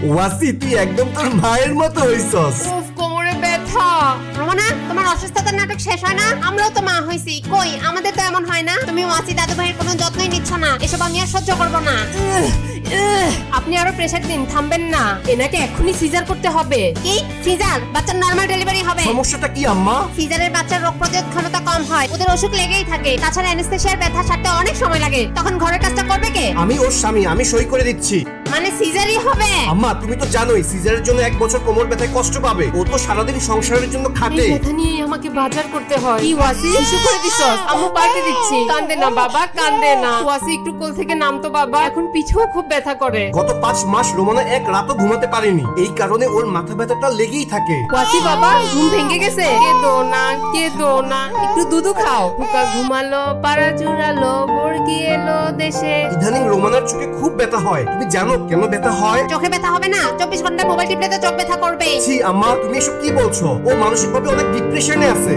ওয়াসি তুই একদম তোর মায়ের মতো হইছস। উফ কোমরে ব্যথা। রোমানা তোমার অসুস্থতার নাটক শেষ হয় না? আমরাও তো মা হইছি, কই আমাদের তো এমন হয় না? তুমি ওয়াসি দাদু ভাইয়ের কোনো যত্নই নিচ্ছ না, এসব আমি আর সহ্য করব না। আপনি আরো প্রেসার দিন, থামবেন না। এনাকে এখনই সিজার করতে হবে। কি সিজার? বাচ্চার নরমাল ডেলিভারি হবে? সমস্যাটা কি আম্মা? সিজারের বাচ্চার রোগ প্রতিরোধ ক্ষমতা কম হয়, ওদের অসুখ লেগেই থাকে, তাছাড়া অ্যানেস্থেসিয়ার ব্যথা সারতে অনেক সময় লাগে, তখন ঘরের কাজটা করবে কে? আমি ওর স্বামী, আমি সই করে দিচ্ছি। মানে সিজারই হবে? আম্মা তুমি তো জানোই সিজারের জন্য 1 বছর কোমর ব্যথায় কষ্ট পাবে, ও তো সারাদিন সংসারের জন্য খাটে। এই ব্যথা নিয়ে আমাকে বাজার করতে হয়। কি ওয়াসি শিশু করে দিছস? আম্মু পার্টি দিচ্ছি। কান্দে না বাবা, কান্দে না। ওয়াসি একটু কোল থেকে নামতো বাবা, এখন পিঠেও খুব ব্যথা করে। গত 5 মাস রোমানা এক রাতও ঘুমাতে পারেনি, এই কারণে ওর মাথা ব্যথাটা লেগেই থাকে। ওয়াসি বাবা ঘুম ভেঙে গেছে? কেঁদো না, কেঁদো না, একটু দুধু খাও। ফুকা ঘুমালো, পাড়া চুরালো, বর্গি এলো দেশে। ইদানিং রোমানার চোখে খুব ব্যথা হয়, তুমি জানো কেন ব্যথা হয়? চোখে ব্যথা হবে না? 24 ঘন্টা মোবাইল টিপলে তো চোখ ব্যথা করবে। ছি আম্মা তুমি এসব কি বলছো? ও মানসিকভাবে অনেক ডিপ্রেশনে আছে।